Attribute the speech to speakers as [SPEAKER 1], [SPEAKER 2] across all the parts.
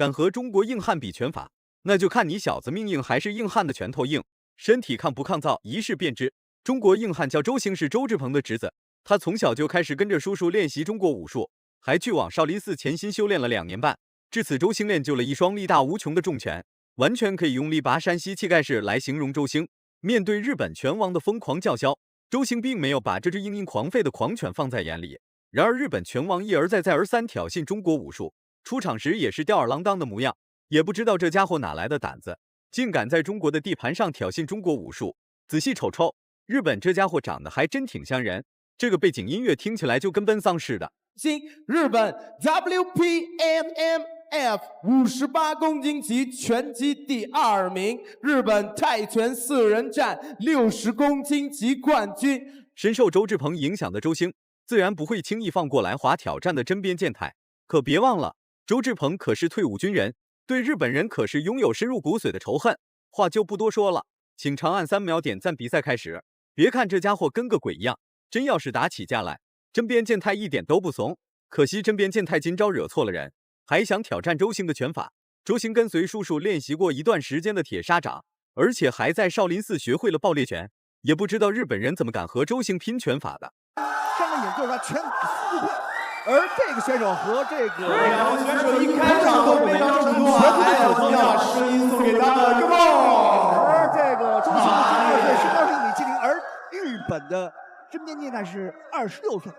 [SPEAKER 1] 敢和中国硬汉比拳法，那就看你小子命硬还是硬汉的拳头硬，身体抗不抗造，一试便知。中国硬汉叫周兴，是周志鹏的侄子，他从小就开始跟着叔叔练习中国武术，还去往少林寺潜心修炼了2年半。至此，周兴练就了一双力大无穷的重拳，完全可以用力拔山兮气盖世来形容周兴。面对日本拳王的疯狂叫嚣，周兴并没有把这只硬狂吠的狂犬放在眼里。然而，日本拳王一而再再而三挑衅中国武术，出场时也是吊儿郎当的模样，也不知道这家伙哪来的胆子，竟敢在中国的地盘上挑衅中国武术。仔细瞅瞅，日本这家伙长得还真挺像人，这个背景音乐听起来就跟奔丧似的。
[SPEAKER 2] 日本 WPMMF 58公斤级拳击第2名，日本泰拳4人战60公斤级冠军。
[SPEAKER 1] 深受周志鹏影响的周兴，自然不会轻易放过来华挑战的针边健太。可别忘了，周志鹏可是退伍军人，对日本人可是拥有深入骨髓的仇恨。话就不多说了，请长按3秒点赞，比赛开始。别看这家伙跟个鬼一样，真要是打起架来，针边健太一点都不怂。可惜针边健太今朝惹错了人，还想挑战周兴的拳法。周兴跟随叔叔练习过一段时间的铁砂掌，而且还在少林寺学会了爆裂拳，也不知道日本人怎么敢和周兴拼拳法的。
[SPEAKER 3] 上个瘾就是他拳法4会，而这个选手和这个
[SPEAKER 2] 两位选手一开场都非常正宗啊，还有同样声音送给他的 Come on。
[SPEAKER 3] 而这个周兴12岁，身高是1.70米，而日本的针边健太是26岁。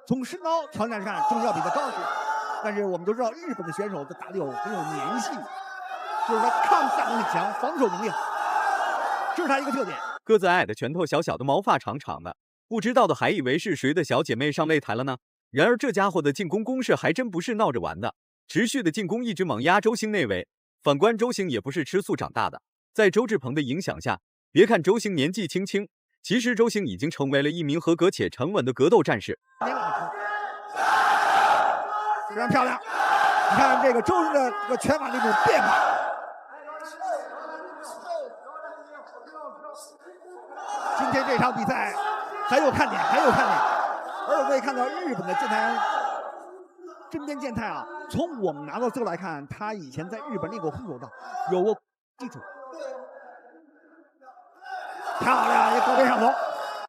[SPEAKER 3] 从身高条件上，中要比他高些，但是我们都知道日本的选手的打得很有粘性，就是他抗打能力强，防守能力好，这是他一个特点。
[SPEAKER 1] 个子矮的，拳头小小的，毛发长长的，不知道的还以为是谁的小姐妹上擂台了呢。然而这家伙的进攻攻势还真不是闹着玩的，持续的进攻一直猛压周兴内围。反观周兴也不是吃素长大的，在周志鹏的影响下，别看周兴年纪轻轻，其实周兴已经成为了一名合格且沉稳的格斗战士。
[SPEAKER 3] 非常漂亮，你看这个周兴的这个拳法力度变化。今天这场比赛很有看点，很有看点。而我们可以看到日本的针边健太啊，从我们拿到资料来看，他以前在日本练过空手道，有过基础。漂亮，一高边上头。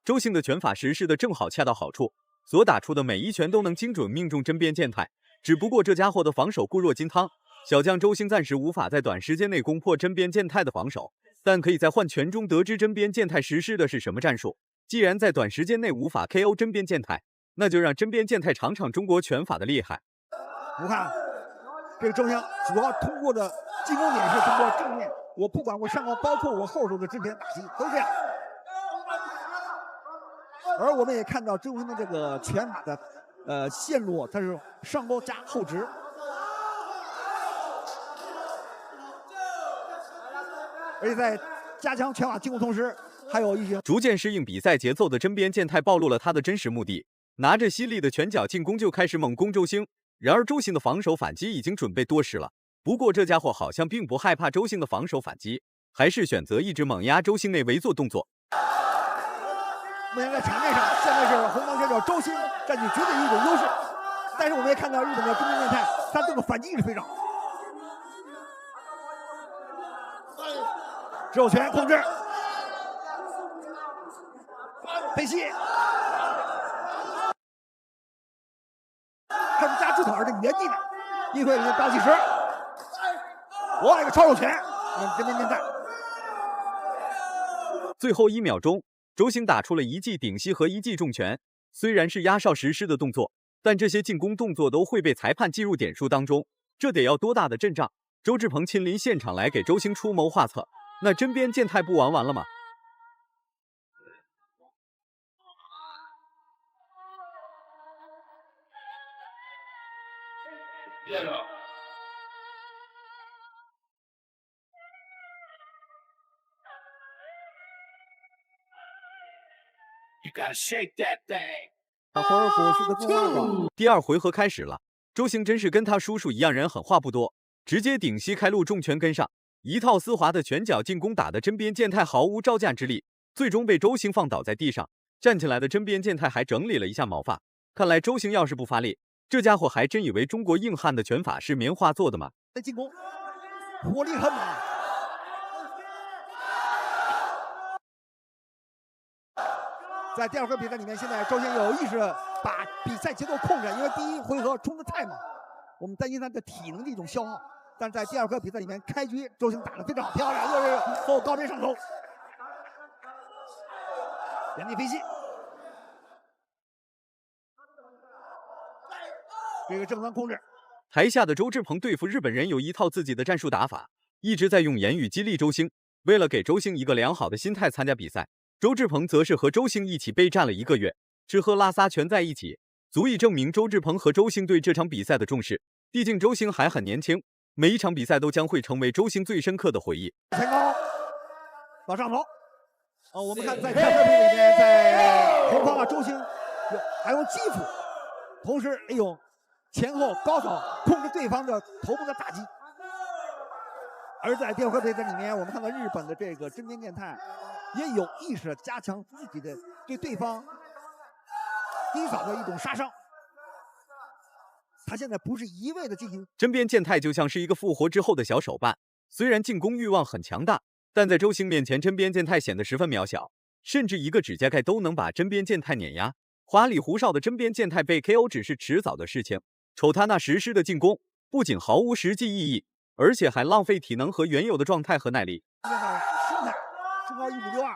[SPEAKER 1] 周兴的拳法实施的正好，恰到好处，所打出的每一拳都能精准命中针边健太。只不过这家伙的防守固若金汤，小将周兴暂时无法在短时间内攻破针边健太的防守，但可以在换拳中得知针边健太实施的是什么战术。既然在短时间内无法 KO 针边健太，那就让针边健太尝尝中国拳法的厉害。
[SPEAKER 3] 我看这个周兴主要通过的进攻点是通过正面，我不管我上高，包括我后手的针边打击都这样。而我们也看到周兴的这个拳法的线路，它是上勾加后直。而且在加强拳法进攻同时，还有一些
[SPEAKER 1] 逐渐适应比赛节奏的针边健太暴露了他的真实目的，拿着犀利的拳脚进攻就开始猛攻周兴。然而周兴的防守反击已经准备多时了，不过这家伙好像并不害怕周兴的防守反击，还是选择一直猛压周兴内围做动作。
[SPEAKER 3] 目前在场面上，现在是红方选手周兴占据绝对一种优势，但是我们也看到日本的针边健太，他这个反击是非常好。手拳控制，背膝，看加猪腿的原地的，一会倒计时，哇，一个超手拳，针边健太。
[SPEAKER 1] 最后1秒钟，周兴打出了一记顶膝和一记重拳，虽然是压哨实施的动作，但这些进攻动作都会被裁判计入点数当中，这得要多大的阵仗？周志鹏亲临现场来给周兴出谋划策，那针边健太不玩完了吗？第2回合开始了，周兴真是跟他叔叔一样人狠话不多，直接顶膝开路，重拳跟上，一套丝滑的拳脚进攻打得针边健太毫无招架之力，最终被周兴放倒在地上。站起来的针边健太还整理了一下毛发，看来周兴要是不发力，这家伙还真以为中国硬汉的拳法是棉花做的吗？
[SPEAKER 3] 在进攻，火力很猛。在第二回比赛里面，现在周星有意识把比赛节奏控制，因为第一回合冲得太猛，我们担心他的体能的一种消耗。但在第二回比赛里面，开局周星打得非常漂亮，又是后高飞上头，原地飞膝。这个正方控制。
[SPEAKER 1] 台下的周志鹏对付日本人有一套自己的战术打法，一直在用言语激励周星。为了给周星一个良好的心态参加比赛，周志鹏则是和周星一起备战了1个月，吃喝拉撒全在一起，足以证明周志鹏和周星对这场比赛的重视。毕竟周星还很年轻，每一场比赛都将会成为周星最深刻的回忆。
[SPEAKER 3] 前高往上头。我们看在第二回里面，在后方周星还用击斧，同时利用前后高扫控制对方的头部的打击。而在第二回比赛里面，我们看到日本的这个真边健太也有意识地加强自己的对对方低扫的一种杀伤。他现在不是一味的进行
[SPEAKER 1] 真边健太，就像是一个复活之后的小手办，虽然进攻欲望很强大，但在周星面前，真边健太显得十分渺小，甚至一个指甲盖都能把真边健太碾压。花里胡哨的真边健太被 KO 只是迟早的事情。瞅他那实施的进攻，不仅毫无实际意义，而且还浪费体能和原有的状态和耐力。
[SPEAKER 3] 身高1.62，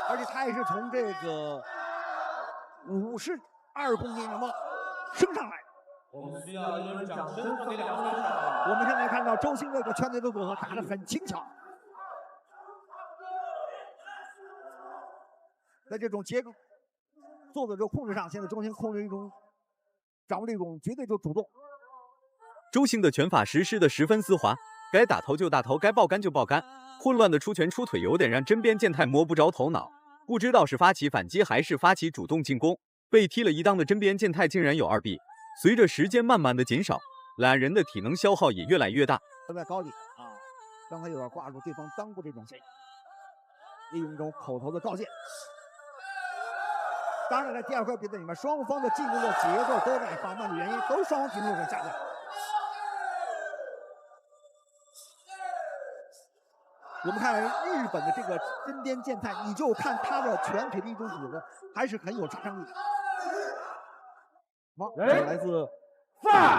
[SPEAKER 3] 而且他也是从这个52公斤那么升上来。
[SPEAKER 2] 我们需要一轮掌声送给两位选手。
[SPEAKER 3] 我们现在看到周星这个拳腿的组合打得很轻巧，在这种结构做的这个控制上，现在周星控制一种掌握这种绝对的主动。
[SPEAKER 1] 周星的拳法实施的十分丝滑，该打头就打头，该爆杆就爆杆，混乱的出拳出腿有点让真边健太摸不着头脑，不知道是发起反击还是发起主动进攻。被踢了一裆的真边健太竟然有2臂。随着时间慢慢的减少，两人的体能消耗也越来越大。
[SPEAKER 3] 他在高里刚才有点挂住对方裆部这种线，利用一种口头的告诫。当然，在第二回比赛里面，双方的进攻的节奏都在放慢的原因，都是双方体能有所下降。我们看日本的这个真边健太，你就看他的拳腿的一种组合，还是很有杀伤力。好，来自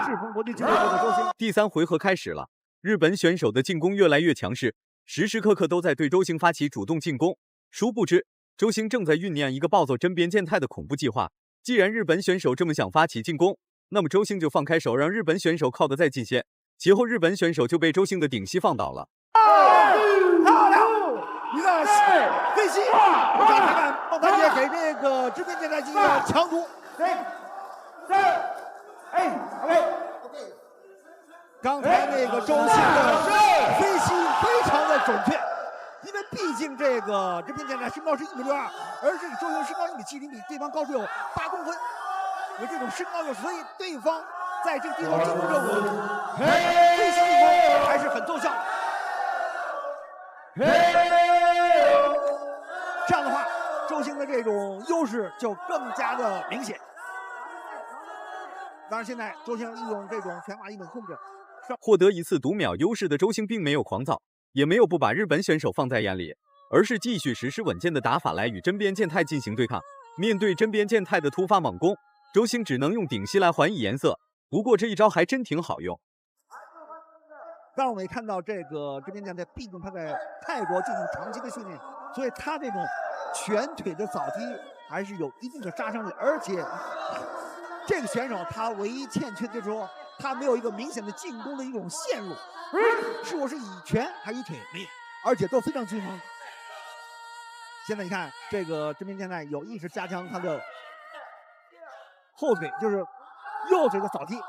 [SPEAKER 3] 世丰国际俱乐部的周星。
[SPEAKER 1] 第3回合开始了，日本选手的进攻越来越强势，时时刻刻都在对周星发起主动进攻。殊不知，周星正在酝酿一个暴走真边健太的恐怖计划。既然日本选手这么想发起进攻，那么周星就放开手，让日本选手靠得再近些。其后日本选手就被周星的顶膝放倒了。
[SPEAKER 3] 漂亮，一个飞膝，我想看看孟凡杰给这个真边健太进行了强攻。刚才那个周星的飞膝非常的准确，因为毕竟这个真边健太身高是1.62，而这个周星身高1.70，比对方高出有8公分，有这种身高优势，所以对方在这个地方进攻任务，飞膝进攻还是很奏效。这样的话，周星的这种优势就更加的明显。当然，现在周星利用这种拳法一种控制，
[SPEAKER 1] 获得1次读秒优势的周星并没有狂躁，也没有不把日本选手放在眼里，而是继续实施稳健的打法来与真边健太进行对抗。面对真边健太的突发猛攻，周星只能用顶膝来还以颜色。不过这一招还真挺好用。
[SPEAKER 3] 当然，我们也看到这个真边健太，毕竟他在泰国进行长期的训练，所以他这种拳腿的扫击还是有一定的杀伤力，而且这个选手他唯一欠缺的就是说，他没有一个明显的进攻的一种线路，是否是以拳还是以腿没有，而且都非常均衡。现在你看这个真边健太有意识加强他的后腿，就是右腿的扫击。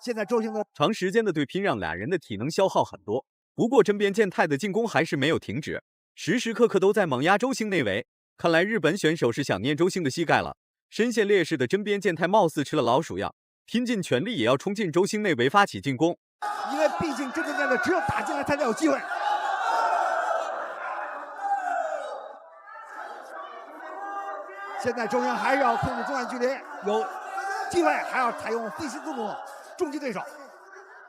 [SPEAKER 3] 现在周星的
[SPEAKER 1] 长时间的对拼让俩人的体能消耗很多，不过真边健太的进攻还是没有停止，时时刻刻都在猛压周星内围。看来日本选手是想念周星的膝盖了。身陷劣势的真边健太貌似吃了老鼠药，拼尽全力也要冲进周星内围发起进攻。
[SPEAKER 3] 因为毕竟真边健太只有打进来他才有机会。现在周星还是要控制中段距离，有机会，还要采用飞行动作重击对手。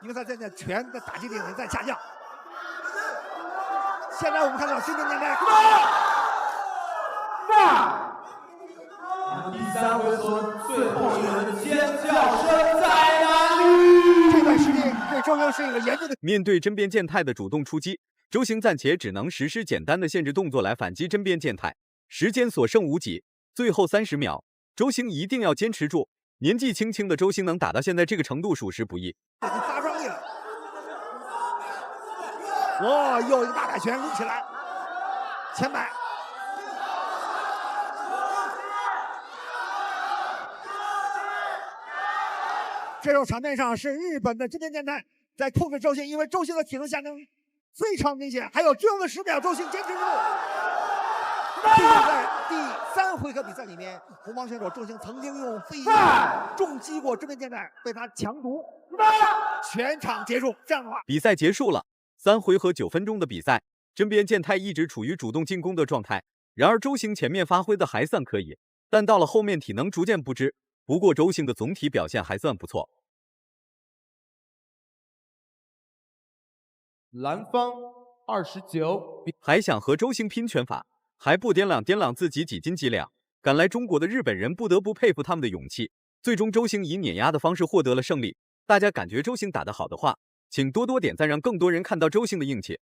[SPEAKER 3] 因为他现在拳的打击力也在下降。现在我们看到今天年代，
[SPEAKER 2] 第3回合最后一轮的尖叫声在哪里？
[SPEAKER 3] 这段时间对周星是一个严重的。
[SPEAKER 1] 面对针砭健太的主动出击，周星暂且只能实施简单的限制动作来反击针砭健太。时间所剩无几，最后30秒，周星一定要坚持住。年纪轻轻的周星能打到现在这个程度，属实不易。
[SPEAKER 3] 已经发伤力了。哇，又一个大摆拳撸起来，前摆。这种场面上是日本的针砭健太在控制周星，因为周星的体能下降非常明显。还有最后的10秒，周星坚持住。这个在第3回合比赛里面，红方选手周星曾经用飞翼重击过针砭健太，被他强毒。全场结束。这样的话，
[SPEAKER 1] 比赛结束了，3回合9分钟的比赛，针砭健太一直处于主动进攻的状态。然而周星前面发挥的还算可以，但到了后面体能逐渐不支。不过周星的总体表现还算不错。
[SPEAKER 2] 蓝方29，
[SPEAKER 1] 还想和周星拼拳法，还不掂量自己几斤几两。赶来中国的日本人不得不佩服他们的勇气。最终周星以碾压的方式获得了胜利。大家感觉周星打得好的话，请多多点赞，让更多人看到周星的硬气。